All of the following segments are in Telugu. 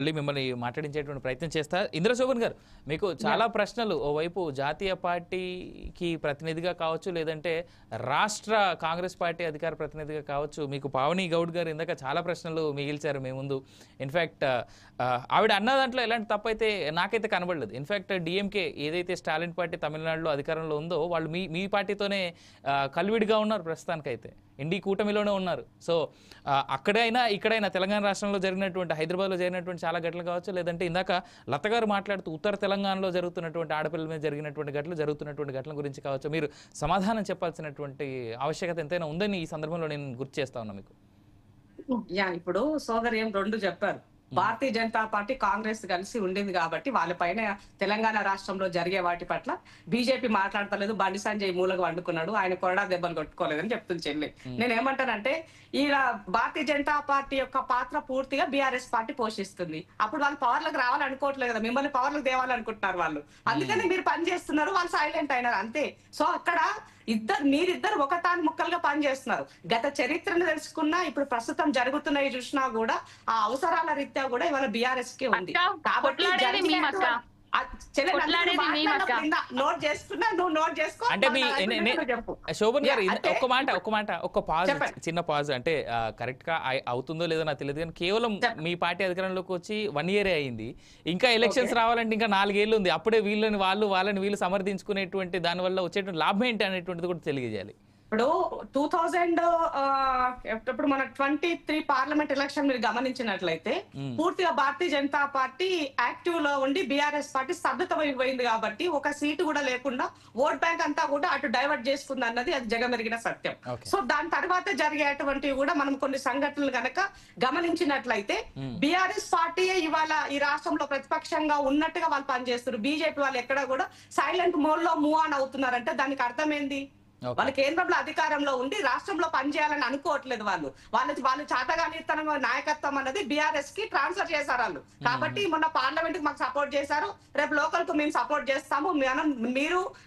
మళ్ళీ మిమ్మల్ని మాట్లాడించేటువంటి ప్రయత్నం చేస్తా. ఇంద్రశోభన్ గారు, మీకు చాలా ప్రశ్నలు. ఓవైపు జాతీయ పార్టీకి ప్రతినిధిగా కావచ్చు, లేదంటే రాష్ట్ర కాంగ్రెస్ పార్టీ అధికార ప్రతినిధిగా కావచ్చు, మీకు పావని గౌడ్ గారు ఇందాక చాలా ప్రశ్నలు మిగిల్చారు మీ ముందు. ఇన్ఫ్యాక్ట్ ఆవిడ అన్న దాంట్లో ఎలాంటి తప్పైతే నాకైతే కనబడలేదు. ఇన్ఫ్యాక్ట్ డిఎంకే ఏదైతే స్టాలిన్ పార్టీ తమిళనాడులో అధికారంలో ఉందో వాళ్ళు మీ పార్టీతోనే కలివిడిగా ఉన్నారు ప్రస్తుతానికైతే. ఎన్డీ కూటమిలోనే ఉన్నారు. సో అక్కడైనా ఇక్కడైనా తెలంగాణ రాష్ట్రంలో జరిగినటువంటి, హైదరాబాద్లో జరిగినటువంటి చాలా ఘటనలు కావచ్చు, లేదంటే ఇందాక లత గారు మాట్లాడుతూ ఉత్తర తెలంగాణలో జరుగుతున్నటువంటి ఆడపిల్లల మీద జరుగుతున్నటువంటి ఘటనల గురించి కావచ్చు, మీరు సమాధానం చెప్పాల్సినటువంటి ఆవశ్యకత ఎంతైనా ఉందని ఈ సందర్భంలో నేను గుర్తు చేస్తా ఉన్నా మీకు. ఇప్పుడు సోదరు ఏం రెండు చెప్పారు. భారతీయ జనతా పార్టీ కాంగ్రెస్ కలిసి ఉండింది కాబట్టి వాళ్ళపైన తెలంగాణ రాష్ట్రంలో జరిగే వాటి పట్ల బీజేపీ మాట్లాడతలేదు, బండి సంజయ్ మూలకు వండుకున్నాడు, ఆయన కొరడా దెబ్బలు కొట్టుకోలేదని చెప్తుంది చెల్లి. నేనేమంటానంటే ఇలా భారతీయ జనతా పార్టీ యొక్క పాత్ర పూర్తిగా బీఆర్ఎస్ పార్టీ పోషిస్తుంది. అప్పుడు వాళ్ళు పవర్లకు రావాలనుకోవట్లేదు కదా, మిమ్మల్ని పవర్లకు తేవాలనుకుంటున్నారు వాళ్ళు. అందుకని మీరు పని చేస్తున్నారు, వాళ్ళు సైలెంట్ అయినారు అంతే. సో అక్కడ మీరిద్దరు ఒక తాను ముక్కలుగా పనిచేస్తున్నారు. గత చరిత్రను తెలుసుకున్నా, ఇప్పుడు ప్రస్తుతం జరుగుతున్నాయి చూసినా కూడా ఆ అవసరాల రీత్యా కూడా ఇవాళ బీఆర్ఎస్ కే ఉంది. కాబట్టి నోట్ చేసుకున్నా, నువ్వు నోట్ చేసుకో. అంటే శోభన్ గారు ఒక్క పాజ్, చిన్న పాజ్. అంటే కరెక్ట్ గా అవుతుందో లేదో నాకు తెలియదు, కానీ కేవలం మీ పార్టీ అధికారంలోకి వచ్చి 1 year అయింది. ఇంకా ఎలక్షన్స్ రావాలంటే ఇంకా 4 ఏళ్ళు ఉంది. అప్పుడే వాళ్ళని వీళ్ళు సమర్థించుకునేటువంటి దాని వల్ల వచ్చేటువంటి లాభం ఏంటి అనేటువంటిది కూడా తెలియజేయాలి. ఇప్పుడు 2000 ఇప్పుడు మన 23 పార్లమెంట్ ఎలక్షన్ మీరు గమనించినట్లయితే పూర్తిగా భారతీయ జనతా పార్టీ యాక్టివ్ లో ఉండి బీఆర్ఎస్ పార్టీ స్తబ్దతమైపోయింది కాబట్టి ఒక సీటు కూడా లేకుండా ఓట్ బ్యాంక్ అంతా కూడా అటు డైవర్ట్ చేసుకుంది అన్నది అది జగమెరిగిన సత్యం. సో దాని తర్వాత జరిగేటువంటివి కూడా మనం కొన్ని సంఘటనలు గనక గమనించినట్లయితే బీఆర్ఎస్ పార్టీ ఇవాళ ఈ రాష్ట్రంలో ప్రతిపక్షంగా ఉన్నట్టుగా వాళ్ళు పనిచేస్తారు. బీజేపీ వాళ్ళు ఎక్కడ కూడా సైలెంట్ మోడ్ లో మూవ్ ఆన్ అవుతున్నారంటే దానికి అర్థం ఏంది? వాళ్ళు కేంద్రంలో అధికారంలో ఉండి రాష్ట్రంలో పనిచేయాలని అనుకోవట్లేదు. వాళ్ళు చాతగానితనం నాయకత్వం అన్నది బీఆర్ఎస్ కి ట్రాన్స్ఫర్ చేశారు వాళ్ళు. కాబట్టి మొన్న పార్లమెంట్ కి మాకు సపోర్ట్ చేశారు, రేపు లోకల్ కు మేము సపోర్ట్ చేస్తాము,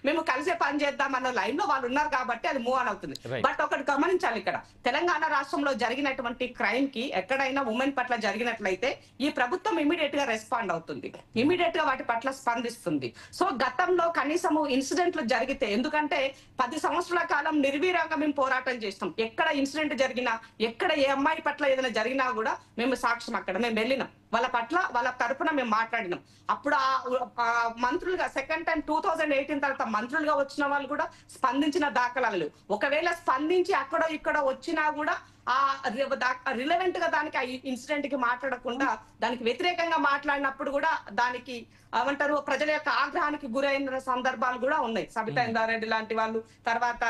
మేము కలిసే పని చేద్దాం అన్న లైన్ లో వాళ్ళు ఉన్నారు కాబట్టి అది మూవ్ ఆన్ అవుతుంది. బట్ ఒకటి గమనించాలి, ఇక్కడ తెలంగాణ రాష్ట్రంలో జరిగినటువంటి క్రైమ్ కి ఎక్కడైనా ఉమెన్ పట్ల జరిగినట్లయితే ఈ ప్రభుత్వం ఇమీడియట్ గా రెస్పాండ్ అవుతుంది, ఇమీడియట్ గా వాటి పట్ల స్పందిస్తుంది. సో గతంలో కనీసము ఇన్సిడెంట్లు జరిగితే, ఎందుకంటే 10 సంవత్సరాల కాలం నిర్వీర్యంగా మేము పోరాటం చేస్తాం. ఎక్కడ ఇన్సిడెంట్ జరిగినా, ఎక్కడ ఏ అమ్మాయి పట్ల ఏదైనా జరిగినా కూడా మేము సాక్ష్యం అక్కడ మేము వెళ్ళినాం, వాళ్ళ తరపున మేము మాట్లాడినాం. అప్పుడు ఆ మంత్రులుగా సెకండ్ టైం 2018 తర్వాత మంత్రులుగా వచ్చిన వాళ్ళు కూడా స్పందించిన దాఖలాలు. ఒకవేళ స్పందించి అక్కడ ఇక్కడ వచ్చినా కూడా ఆ రిలవెంట్ గా దానికి ఆ ఇన్సిడెంట్ కి మాట్లాడకుండా దానికి వ్యతిరేకంగా మాట్లాడినప్పుడు కూడా దానికి ఏమంటారు ప్రజల యొక్క ఆగ్రహానికి గురైన సందర్భాలు కూడా ఉన్నాయి. సబితా ఇందారెడ్డి లాంటి వాళ్ళు, తర్వాత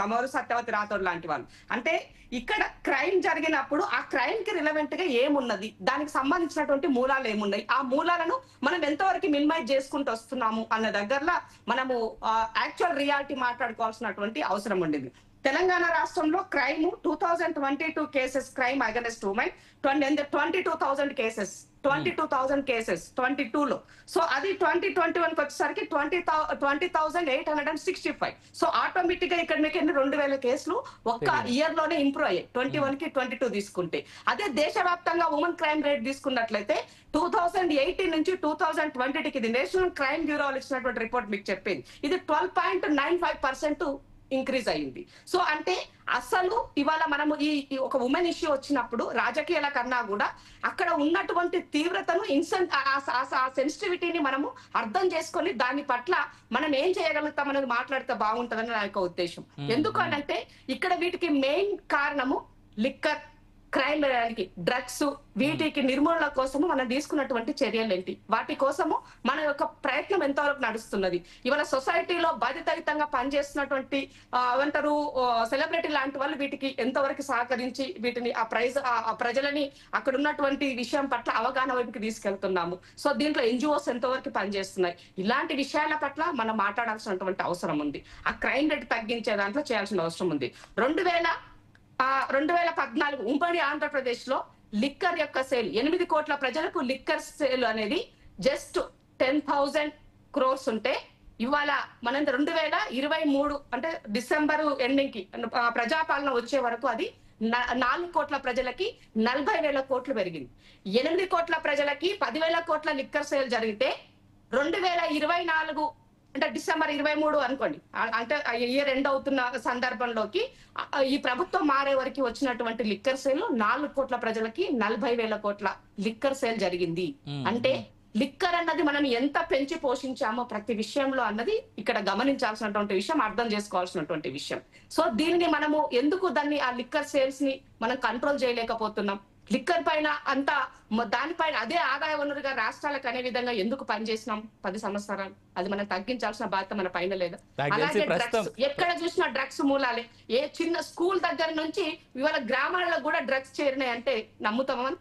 అమరు సత్యవతి రాథోడ్ లాంటి వాళ్ళు. అంటే ఇక్కడ క్రైమ్ జరిగినప్పుడు ఆ క్రైమ్ కి రిలవెంట్ గా ఏమున్నది, దానికి సంబంధించినటువంటి మూలాలు ఏమున్నాయి, ఆ మూలాలను మనం ఎంతవరకు మినిమైజ్ చేసుకుంటూ వస్తున్నాము అన్న దగ్గరలో మనము యాక్చువల్ రియాలిటీ మాట్లాడుకోవాల్సినటువంటి అవసరం ఉండింది. తెలంగాణ రాష్ట్రంలో crime 2022 cases crime against women 22,000 cases 22,000 so అది 2021 వచ్చేసరికి 20,865. సో ఆటోమేటిక్ గా ఇక్కడ మీకు 2,000 కేసులు ఒక్క ఇయర్ లోనే ఇంప్రూవ్ అయ్యాయి 21 కి 22 తీసుకుంటే. అదే దేశవ్యాప్తంగా ఉమెన్ క్రైమ్ రేట్ తీసుకున్నట్లయితే 2018 నుంచి 2020కి ఇది నేషనల్ క్రైమ్ బ్యూరో ఇచ్చినటువంటి రిపోర్ట్ మీకు చెప్పింది, ఇది 12.95% ఇంక్రీజ్ అయింది. సో అంటే అసలు ఇవాళ మనము ఈ ఒక ఉమెన్ ఇష్యూ వచ్చినప్పుడు రాజకీయాల కన్నా కూడా అక్కడ ఉన్నటువంటి తీవ్రతను సెన్సిటివిటీని మనము అర్థం చేసుకొని దాని పట్ల మనం ఏం చేయగలుగుతాం అనేది మాట్లాడితే బాగుంటుందని నా యొక్క ఉద్దేశం. ఎందుకనంటే ఇక్కడ వీటికి మెయిన్ కారణము లిక్కర్, క్రైమ్, డ్రగ్స్, వీటికి నిర్మూలన కోసము మనం తీసుకున్నటువంటి చర్యలు ఏంటి, వాటి కోసము మన యొక్క ప్రయత్నం ఎంతవరకు నడుస్తున్నది. ఇవాళ సొసైటీలో బాధ్యతాయుతంగా పనిచేస్తున్నటువంటి ఏమంటారు సెలబ్రిటీ లాంటి వాళ్ళు వీటికి ఎంతవరకు సహకరించి వీటిని ఆ ప్రజలని అక్కడ ఉన్నటువంటి విషయం పట్ల అవగాహన వైపుకి తీసుకెళ్తున్నాము. సో దీంట్లో ఎన్జిఓస్ ఎంతవరకు పనిచేస్తున్నాయి, ఇలాంటి విషయాల పట్ల మనం మాట్లాడాల్సినటువంటి అవసరం ఉంది. ఆ క్రైమ్ రేట్ తగ్గించే దాంట్లో చేయాల్సిన అవసరం ఉంది. 2014 ఉమ్మడి ఆంధ్రప్రదేశ్ లో లిక్కర్ యొక్క సేల్ 8 కోట్ల ప్రజలకు లిక్కర్ సేల్ అనేది జస్ట్ 10,000 crores ఉంటే ఇవాళ మనం 2023 అంటే డిసెంబర్ ఎండింగ్ కి ప్రజాపాలన వచ్చే వరకు అది 4 కోట్ల ప్రజలకి 40,000 కోట్లు పెరిగింది. 8 కోట్ల ప్రజలకి 10,000 కోట్ల లిక్కర్ సేల్ జరిగితే 2024 అంటే డిసెంబర్ 23 అనుకోండి, అంటే ఇయర్ ఎండ్ అవుతున్న సందర్భంలోకి ఈ ప్రభుత్వం మారే వరకు వచ్చినటువంటి లిక్కర్ సేల్ 4 కోట్ల ప్రజలకి 40,000 కోట్ల లిక్కర్ సేల్ జరిగింది. అంటే లిక్కర్ అన్నది మనం ఎంత పెంచి పోషించామో ప్రతి విషయంలో అన్నది ఇక్కడ గమనించాల్సినటువంటి విషయం, అర్థం చేసుకోవాల్సినటువంటి విషయం. సో దీన్ని మనము ఎందుకు దాన్ని ఆ లిక్కర్ సేల్స్ ని మనం కంట్రోల్ చేయలేకపోతున్నాం? లిక్కర్ పైన అంత దానిపైన అదే ఆదాయ వనరుగా రాష్ట్రాలకు అనే విధంగా ఎందుకు పనిచేసినాం 10 సంవత్సరాలు? అది మనం తగ్గించాల్సిన బాధ్యత మన పైన లేదా? అలాగే డ్రగ్స్, ఎక్కడ చూసినా డ్రగ్స్ మూలాలే. ఏ చిన్న స్కూల్ దగ్గర నుంచి ఇవాళ గ్రామాలలో కూడా డ్రగ్స్ చేరినాయి అంటే నమ్ముతామా?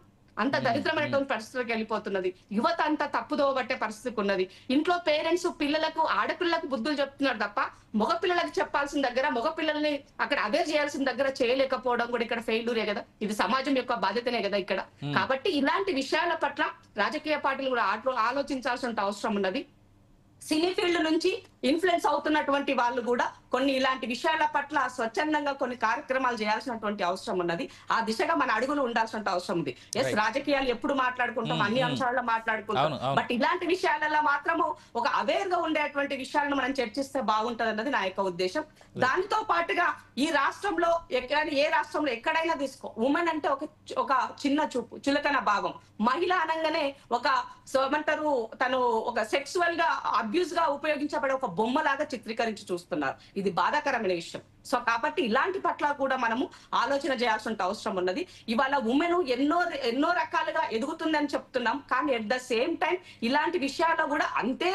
అంత దరిద్రమైనటువంటి పరిస్థితికి వెళ్ళిపోతున్నది. యువత అంతా తప్పుదోవ పట్టే పరిస్థితికి ఉన్నది. ఇంట్లో పేరెంట్స్ పిల్లలకు, ఆడపిల్లలకు బుద్ధులు చెప్తున్నారు తప్ప మగ పిల్లలకు చెప్పాల్సిన దగ్గర, మగ పిల్లల్ని అక్కడ అవేర్ చేయాల్సిన దగ్గర చేయలేకపోవడం కూడా ఇక్కడ ఫెయిల్యూరే కదా. ఇది సమాజం యొక్క బాధ్యతనే కదా ఇక్కడ. కాబట్టి ఇలాంటి విషయాల పట్ల రాజకీయ పార్టీలు కూడా ఆలోచించాల్సిన అవసరం ఉన్నది. సినీ ఫీల్డ్ నుంచి ఇన్ఫ్లుయెన్స్ అవుతున్నటువంటి వాళ్ళు కూడా కొన్ని ఇలాంటి విషయాల పట్ల స్వచ్ఛందంగా కొన్ని కార్యక్రమాలు చేయాల్సినటువంటి అవసరం ఉన్నది. ఆ దిశగా మన అడుగులు ఉండాల్సిన అవసరం ఉంది. ఎస్, రాజకీయాలు ఎప్పుడు మాట్లాడుకుంటాం, అన్ని అంశాలలో మాట్లాడుకుంటాం, బట్ ఇలాంటి విషయాలలో మాత్రము ఒక అవేర్ గా ఉండేటువంటి విషయాలను మనం చర్చిస్తే బాగుంటది అన్నది నా యొక్క ఉద్దేశం. దానితో పాటుగా ఈ రాష్ట్రంలో ఏ రాష్ట్రంలో ఎక్కడైనా తీసుకో, ఉమెన్ అంటే ఒక చిన్న చూపు, చులకన భావం. మహిళ అనగానే ఒక ఏమంటారు, తను ఒక సెక్సువల్ గా అబ్యూస్ గా ఉపయోగించబడే ఒక బొమ్మలాగా చిత్రీకరించి చూస్తున్నారు. ఇది బాధాకరమైన విషయం. సో కాబట్టి ఇలాంటి పట్ల కూడా మనము ఆలోచన చేయాల్సిన అవసరం ఉన్నది. ఇవాళ ఉమెన్ ఎన్నో రకాలుగా ఎదుగుతుందని చెప్తున్నాం, కానీ ఎట్ ద సేమ్ టైం ఇలాంటి విషయాల్లో కూడా అంతే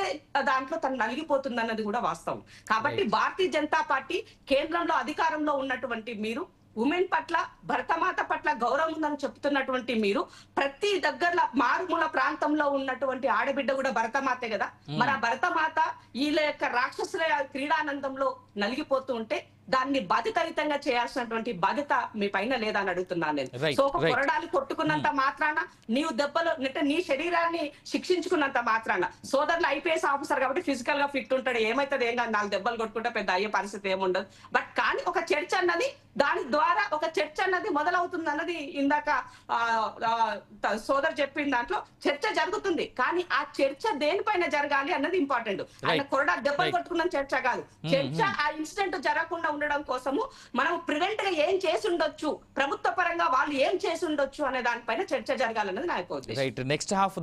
దాంట్లో తను నలిగిపోతుంది అన్నది కూడా వాస్తవం. కాబట్టి భారతీయ జనతా పార్టీ కేంద్రంలో అధికారంలో ఉన్నటువంటి మీరు, ఉమెన్ పట్ల, భరతమాత పట్ల గౌరవం ఉందని చెప్తున్నటువంటి మీరు, ప్రతి దగ్గరలో మారుమూల ప్రాంతంలో ఉన్నటువంటి ఆడబిడ్డ కూడా భరతమాతే కదా. మరి ఆ భరతమాత వీళ్ళ యొక్క రాక్షసుల క్రీడానందంలో నలిగిపోతూ ఉంటే దాన్ని బాధ్యతాయుతంగా చేయాల్సినటువంటి బాధ్యత మీ పైన లేదా అని అడుగుతున్నాను నేను. సో ఒక కొరడాలు కొట్టుకున్నంత మాత్రాన, నీవు దెబ్బలు నీ శరీరాన్ని శిక్షించుకున్నంత మాత్రాన, సోదరులు ఐపీఎస్ ఆఫీసర్ కాబట్టి ఫిజికల్ గా ఫిట్ ఉంటాడు, ఏమైతుంది ఏం కాదు, 4 దెబ్బలు కొట్టుకుంటే పెద్ద అయ్యే పరిస్థితి ఏముండదు. బట్ కానీ ఒక చర్చ అన్నది, దాని ద్వారా ఒక చర్చ అన్నది మొదలవుతుంది అన్నది ఇందాక సోదరు చెప్పిన దాంట్లో చర్చ జరుగుతుంది. కానీ ఆ చర్చ దేనిపైన జరగాలి అన్నది ఇంపార్టెంట్. ఆయన కొరడా దెబ్బలు కొట్టుకున్న చర్చ కాదు. చర్చ ఆ ఇన్సిడెంట్ జరగకుండా ఉండడం కోసము మనం ప్రివెంట్ గా ఏం చేసి ఉండొచ్చు, ప్రభుత్వ పరంగా వాళ్ళు ఏం చేసి ఉండొచ్చు అనే దానిపైన చర్చ జరగాలన్నది నా యొక్క ఉద్దేశం. Next half